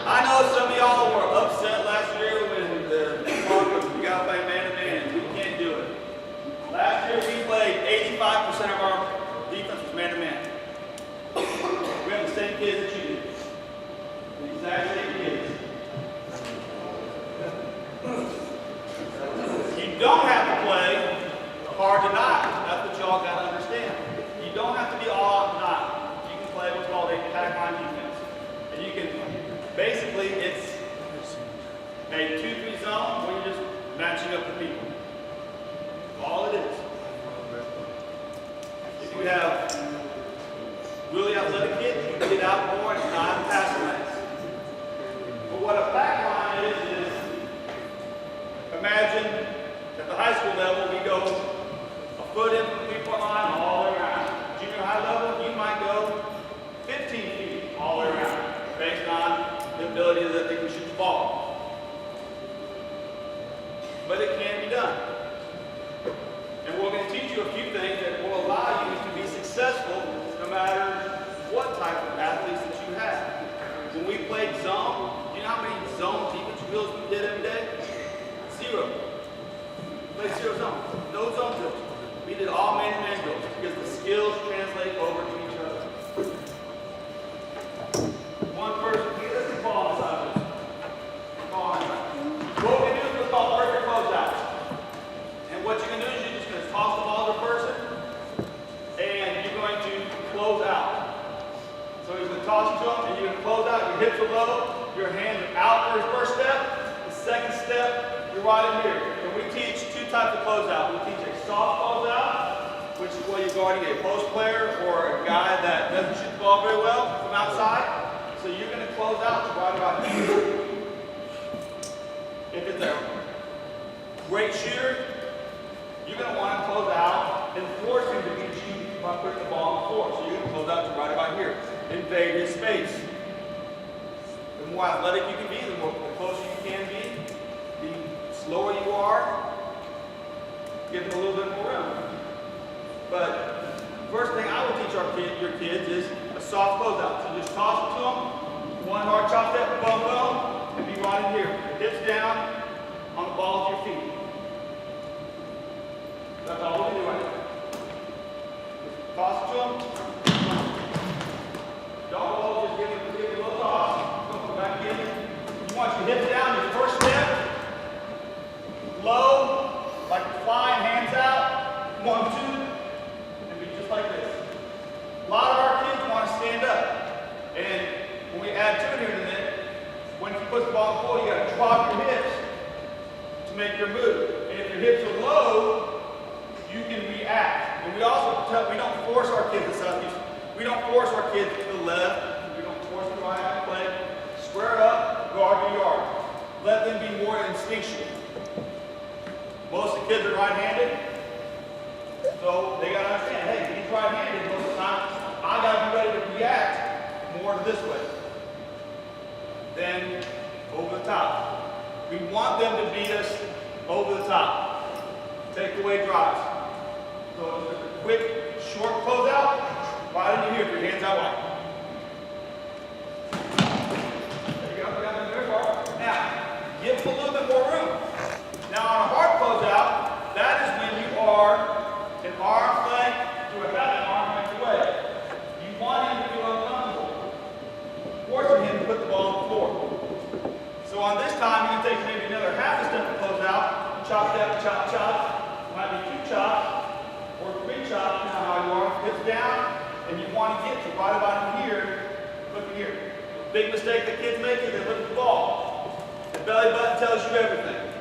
I know some of y'all were upset last year when the talk of we got to play man-to-man. We can't do it. Last year we played 85% of our defense was man-to-man. We have the same kids that you do. The exact same kids. You don't have to play hard to not. That's what y'all got to understand. You don't have to be all out not. You can play what's called a pack line defense. And you can, basically, it's a 2-3 zone where you're just matching up the people. That's all it is. If you have really athletic kids, you can get out more and not pass lanes. But what a pack line is imagine at the high school level, we go a foot in from the 3-point line all the way around. Junior high level, you might go 15 feet all the way around, based on the ability that they can shoot the ball. But it can be done. And we're going to teach you a few things that will allow you to be successful no matter what type of athletes that you have. When we played zone, do you know how many zone defensive drills we did every day? 0. We played 0 zone. No zone drills. We did all man-to-man drills because the skills translate over to each other. One person, let's get the ball on the side of this. Ball on the side. What we do is what's called perfect closeouts. And what you're going to do is you're just going to toss the ball to the person, and you're going to close out. So he's going to toss you to him, and you're going to close out. Your hips are low, your hands are out for his first step. The second step, you're right in here. And we teach 2 types of closeout. We teach a soft closeout, which is where you're guarding a post player or a guy that doesn't shoot the ball very well from outside. So you're going to close out to right about here. If it's a great shooter, you're going to want to close out and force him to beat you by putting the ball on the floor. So you're going to close out to right about here. Invade his space. The more athletic you can be, the closer you can be. The slower you are, give them a little bit more room. But first thing I would teach your kids is a soft closeout. So just toss it to them, one hard chop step, boom, boom, and be right in here. Hips down on the ball with your feet. That's all we do right now. Toss it to them. Don't always just give it a little toss. Don't come back in. You want your hips down, your first step. Low, like flying, hands out. 1, 2, and be just like this. A lot of our kids want to stand up. And when we add to it here in a minute, when you put the ball on the floor, you got to drop your hips to make your move. And if your hips are low, you can react. And we also we don't force our kids to southeast. We don't force our kids to the left. We don't force them to right hand play. Square up, guard your yard. Let them be more instinctual. Most of the kids are right-handed, so they got to understand, hey, he's right-handed most of the time. I got to be ready to react more this way than over the top. We want them to beat us over the top. Take away drives. So just a quick, short closeout, right into here, your hands out wide. There you go, you got them very far. Now, give them a little bit more room. Now on a hard closeout, that is when you are an arm's length to about an arm's length away. You want him to feel uncomfortable, forcing him to put the ball on the floor. So on this time, you can take maybe another half a step to close out, chop that, chop, chop. Might be 2 chops or 3 chops, now how you are. Hips down, and you want to get to right about here, look at here. Big mistake that kids make is they look at the ball. The belly button tells you everything.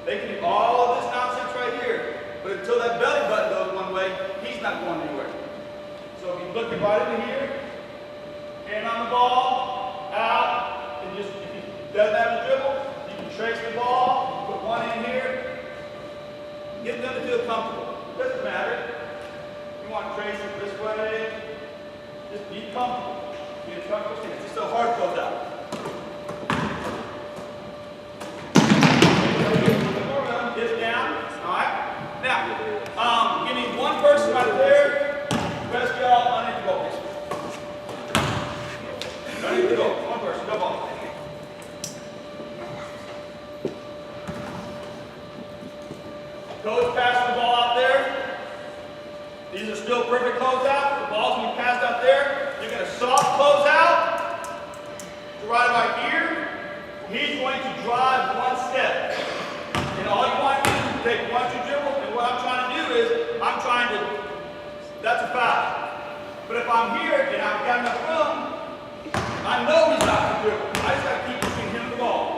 They can do all of this nonsense right here, but until that belly button goes one way, he's not going anywhere. So if you look right into here, hand on the ball, out, and just, if he doesn't have the dribble, you can trace the ball, put one in here, get them to feel comfortable. It doesn't matter. You want to trace it this way, just be comfortable. Be in a comfortable stance. Just a hard closeout. Hips down. All right. Now, give me one person right there. The rest of y'all underneath the goal, please. Underneath the goal. One person. Go ball. close out. The ball's going to be passed out there. You're going to soft close out to right here. He's going to drive one step. And all you want to do is take 1-2 dribble. And what I'm trying to do is, that's a foul. But if I'm here and I've got enough room, I know he's not going to dribble. I just got to keep between him and the ball.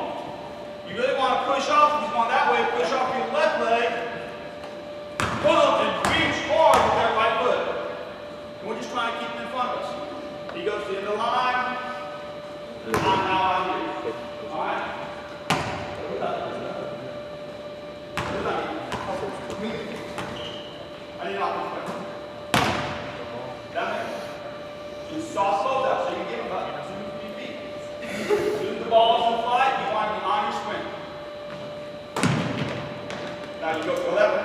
You really want to push off. He's going that way. Push off your left leg. Boom, and reach hard with that right foot. And we're just trying to keep him in front of us. He goes to the end of the line. I'm now out here. All right? I need offense. Down there. Do soft close out so you can give him about 2 feet. As soon as the ball is in flight, you want to be on your sprint. Now you go that way.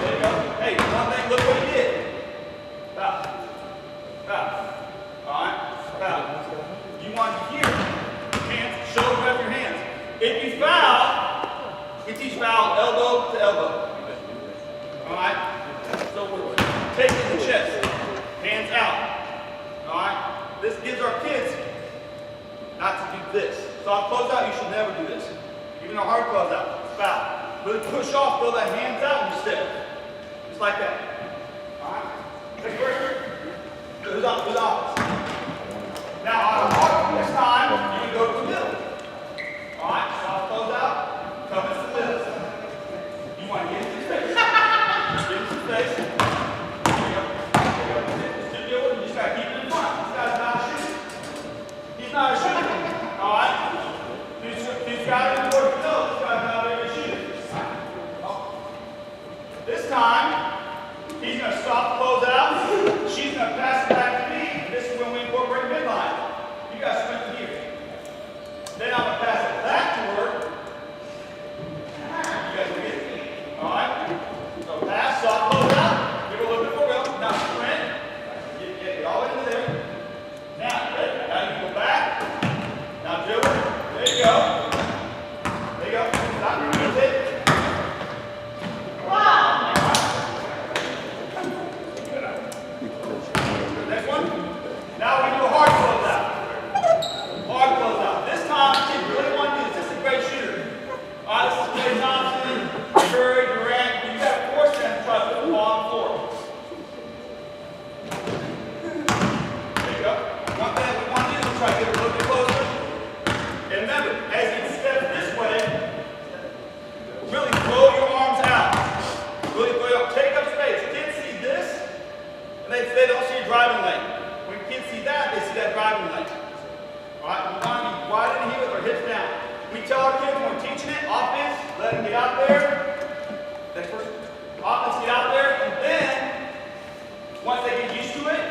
There you go. Hey, one thing, look what he did. Foul. Foul. Alright? Foul. You want to hear hands, shoulder up your hands. If you foul, you teach foul elbow to elbow. Alright? So we're taking the chest. Hands out. Alright? This gives our kids not to do this. Soft close out, you should never do this. Even a hard close out. Foul. Really push off, throw that hands out and you step. Just like that. Alright? Take first. Who's off? Now on a hard this time, you can go to the middle. Alright? Soft close out. Come into the middle. You want to get into space. Get into space. There you go. It's too good. You just got to keep it in front. This guy's not a shooter. He's not a shooter. Alright? He's got it in the work. No, this guy's not a shooter. This time, he's going to soft close out. She's going to pass it back to me. This is when we incorporate midline. You got to sprint here. Then I'm going to pass it back to her. You guys will get it. Alright? So pass, soft close out. Give her a little bit more room. Now sprint. Get all the way into there. Now, ready? Now you can go back. Now dribble. There you go. There you go. Stop. That's it. Next one. Now we do a hard close out. Hard close out. This time, if you really want to do this, this is a great shooter. All right, this is Klay Thompson, Curry, Durant. You got to force them to try to put the ball on the floor. There you go. One thing we want to do is try to get a little bit closer. And remember, as you step this way, really throw your arms out. Really throw your, take up space. Kids see this, and they don't see a driving lane. When kids see that, they see that driving lane. All right, we want to be wide in here with our hips down. We tell our kids when we're teaching it, offense, let them get out there. Next person. Offense, get out there, and then, once they get used to it,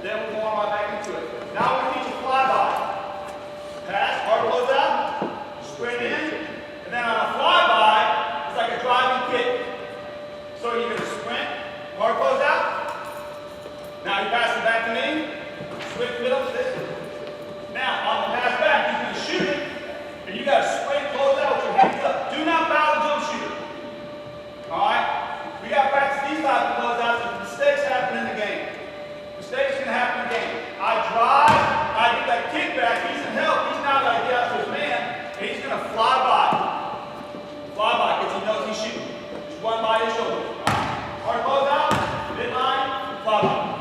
then we'll go on right back into it. Now we're going to teach a flyby. Pass, hard close out, sprint in, and then on a flyby, it's like a driving kick. So you're going to sprint, hard close out. Now you pass it back to me, switch middle to this. Now on the pass back, you're going to shoot it, and you got to sprint, close out with your hands up. Do not foul the jump shooter. Alright? We got to practice these type of closeouts because mistakes happen in the game. Mistakes can happen in the game. I drive, I get that kick back, he's in help, he's now got to get out to his man, and he's going to fly by. Fly by because he knows he's shooting. Just run by his shoulder. Hard close out, midline, fly by.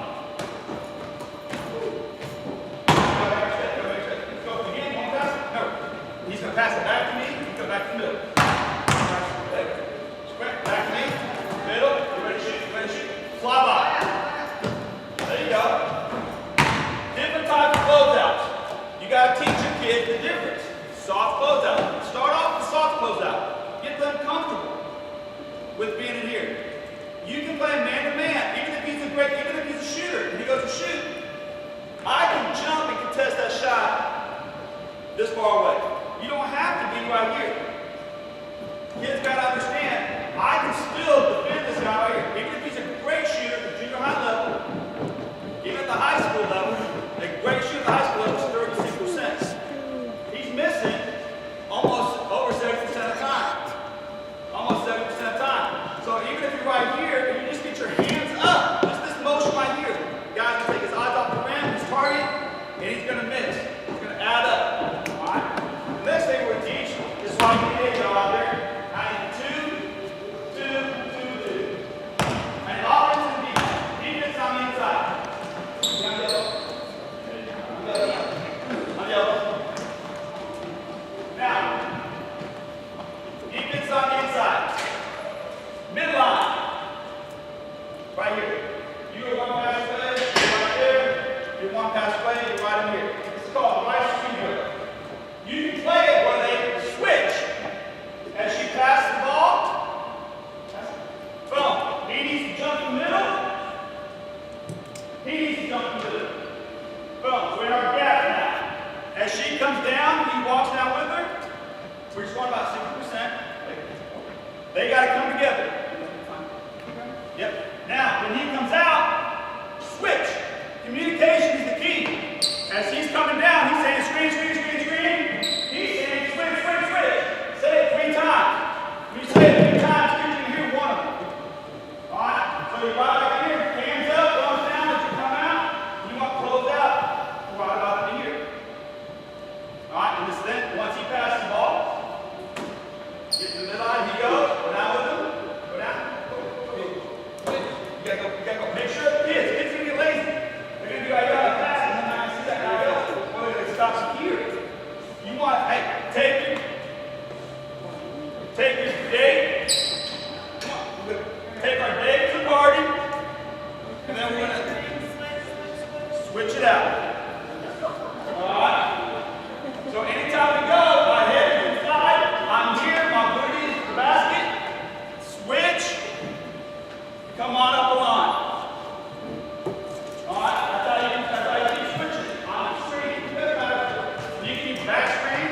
Let's go again, one pass. No. He's going to pass it back to me, you come back to the middle. Sprint, back to me, middle, you ready to shoot, you ready to shoot. He needs to jump with it. Boom. We're in our gap now. As she comes down, he walks down with her. We're just going about 60%. They got to come together. Yep. Now, when he comes out, switch. Communication is the key. As he's coming down, he's saying screen, screen, screen, screen. He's saying switch, switch, switch. Say it 3 times. When you say it 3 times, you're going to hear one of them. All right? So you're right back here. Hands up, thumbs down as you come out. You want to close out. Right about in here. All right? And this then, once he passes the ball, get to the midline, he goes. Go down with him. Go down. You gotta go. Make sure kids gonna get lazy. They're gonna be like, oh, pass, and then I see that guy go. Well, it stops here. You want, hey, take your day. Come on. We're gonna take our day to the party, and then we're gonna switch it out. Alright? So anytime we go, my head is inside, I'm here, my booty is the basket. Switch. Come on up the line. Alright, that's how you keep switching. On the screen, it doesn't matter. You can keep back screen,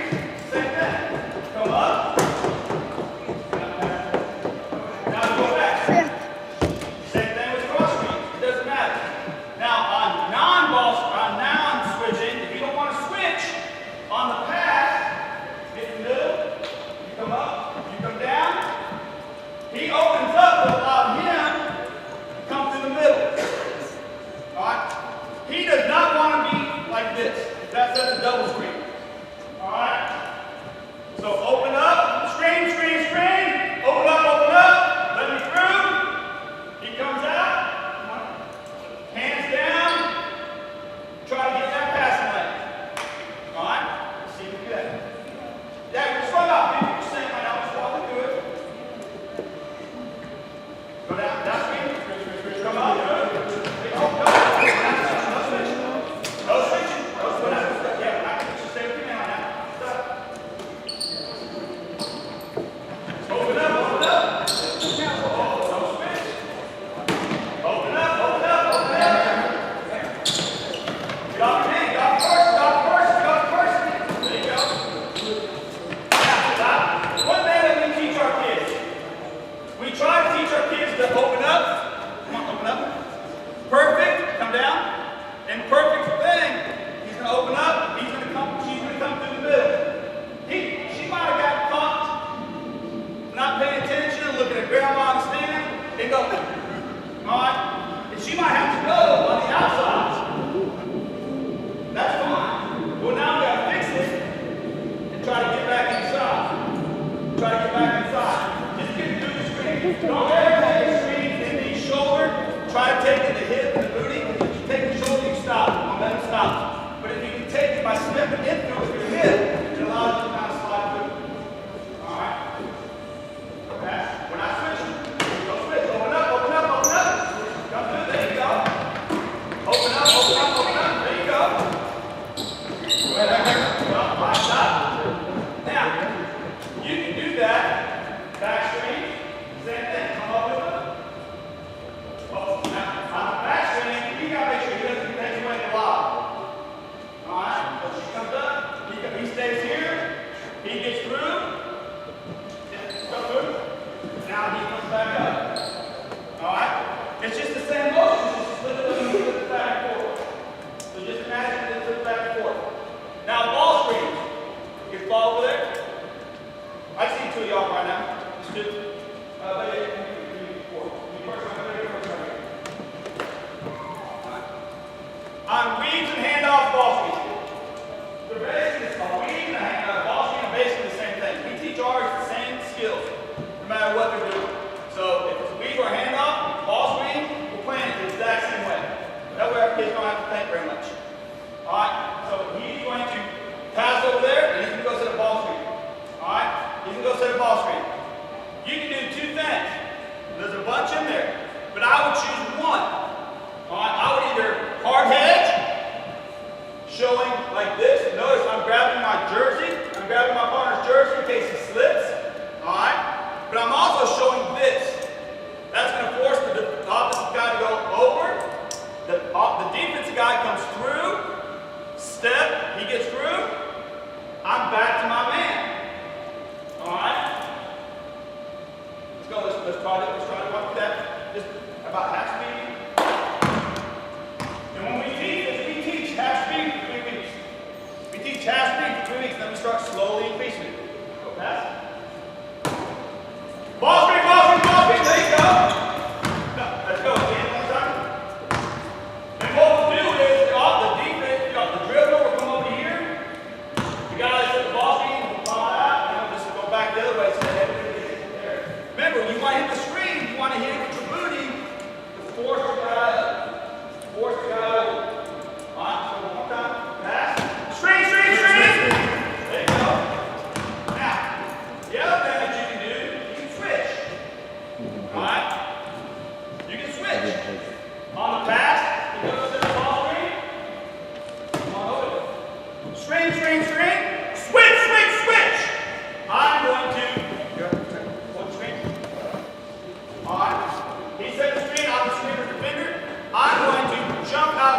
same thing. Come up. Now go back. Same thing with cross screen. It doesn't matter. Now on non-ball, on non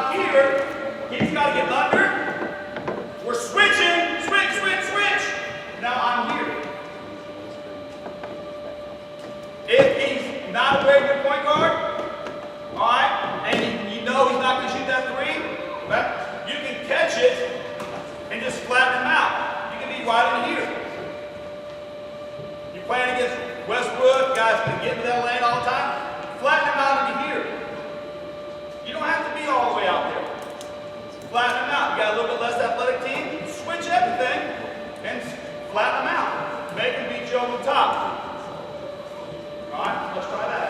I'm here, he's got to get under. We're switching, switch, switch, switch. Now I'm here. If he's not aware of your point guard, all right, and you know he's not going to shoot that three, well, you can catch it and just flatten him out. You can be right in here. You're playing against Westbrook, guys can get into that lane all the time. Flatten him out into here. You don't have to be all the way out there. Flatten him out. You got a little bit less athletic team, switch everything and flatten him out. Make him beat you over the top. All right, let's try that.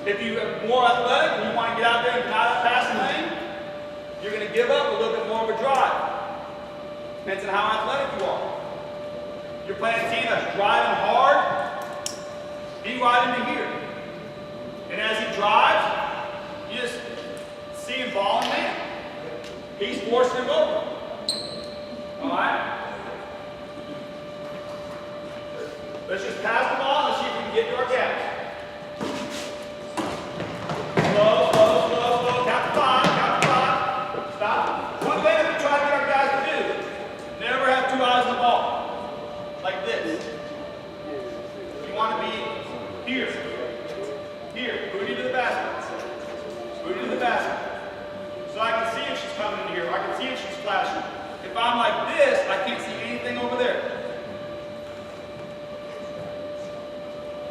If you are more athletic and you want to get out there and not pass the lane, you're going to give up a little bit more of a drive. Depends on how athletic you are. You're playing a team that's driving hard, be right into here. And as he drives, you just see him ball and man. He's forcing him over. All right? Let's just pass the ball and see if we can get to our gaps. Slow, slow, slow, slow. Count to five, count to five. Stop. One thing that we try to get our guys to do, never have two eyes on the ball. Like this. You want to be here. Here. Booty to the basket. Booty to the basket. So I can see if she's coming in here. I can see if she's flashing. If I'm like this, I can't see anything over there.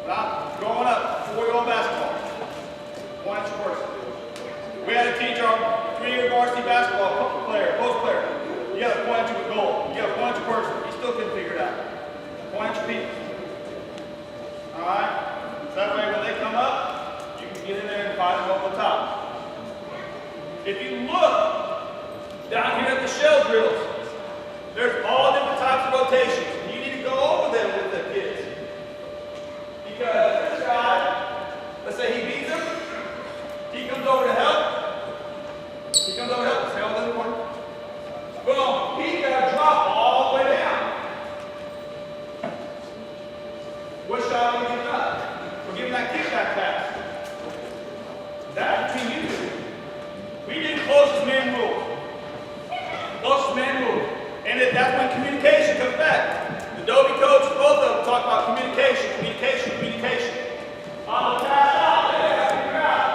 Stop. Going up. 4-year-old basketball. 1 inch first. We had to teach our 3-year varsity basketball player, post player. You got to point to a goal. You got to point to a person. He still couldn't figure it out. Point to people. All right? So that way when they come up, you can get in there and fight them over the top. If you look down here at the shell drills, there's all different types of rotations. And you need to go over them with the kids. Because this guy, let's say he beats him, he comes over to help. He comes over to help. Stay on the corner. Boom. He's got to drop all the way down. What shot are we giving up? We're giving that kickback pass. That's between you two. We do closest man rule. Closest man rule. And that's when communication comes back. The Adobe coach, both of them talk about communication, communication, communication. On the pass out there, figure out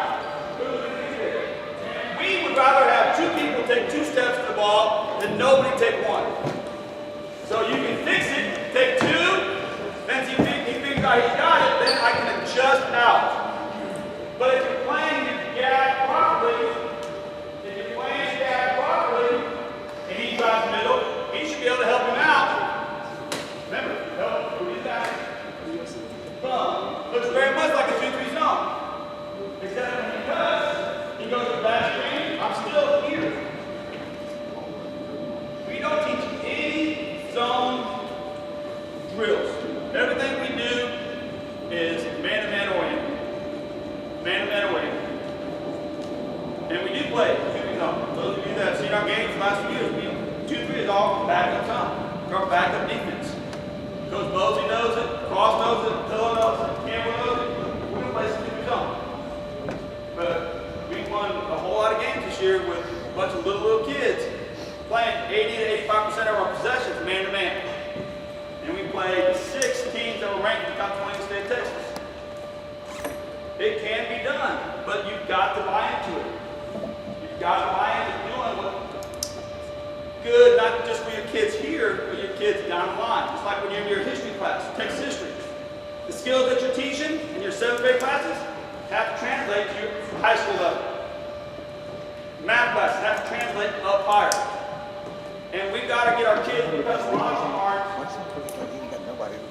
who's going to do it. And we would rather have 2 people take 2 steps to the ball than nobody take 1. So you can fix it, take 2, then he figures out he's got it, then I can adjust out. But if you're playing the gap properly, and he drives middle, he should be able to help him out. Remember, help, who is that? Boom. Looks very much like a 2-3 zone. Except when he does, he goes to the back screen, I'm still here. We don't teach any zone drills. Everything we do is man-to-man oriented. Man-to-man oriented. And we do play 2-3 zone. Those of you that have seen our games the last few years, 2-3 is all backup time. Our backup defense. Coach Bosie knows it, Cross knows it, Pillow knows it, Campbell knows it. We're going to play some 2-3 zone. But we won a whole lot of games this year with a bunch of little kids playing 80 to 85% of our possessions man-to-man. And we played 6 teams that were ranked in the top 20 in the state of Texas. It can be done, but you've got to buy into it. You've got to buy into doing what not just for your kids here, but your kids down the line. Just like when you're in your history class, Texas history. The skills that you're teaching in your 7th grade classes have to translate to your high school level. Math classes have to translate up higher. And we've got to get our kids, because a lot of them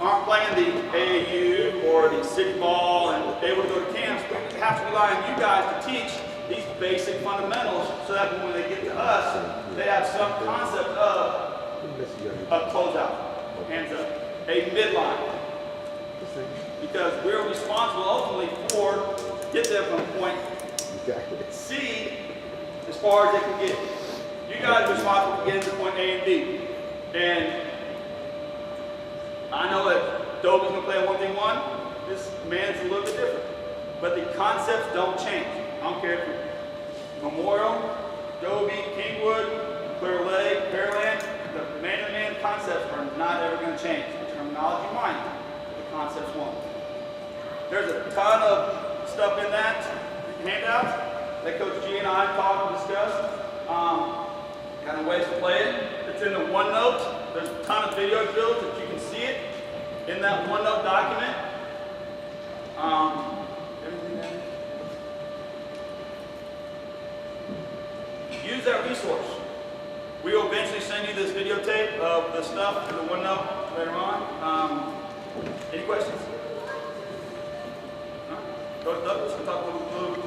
aren't playing the AAU or the city ball and able to go to camps. We have to rely on you guys to teach these basic fundamentals so that when they get to us, they have some concept of a closeout, hands up, a midline. Because we're responsible ultimately for get them from point C as far as they can get. You guys are responsible for getting to point A and B. And I know that Dobie's going to play a 1v1. This man's a little bit different. But the concepts don't change. I don't care if you're Memorial, Dobie, Kingwood, Clear Lake, Pearland. The man-to-man concepts are not ever going to change. The terminology might, but the concepts won't. There's a ton of stuff in that handout that Coach G and I talked and discussed. Kind of ways to play it. It's in the OneNote. There's a ton of video drills that you can see it in that OneNote document. Use that resource. We will eventually send you this videotape of the stuff to the OneNote later on. Any questions? Let's talk a little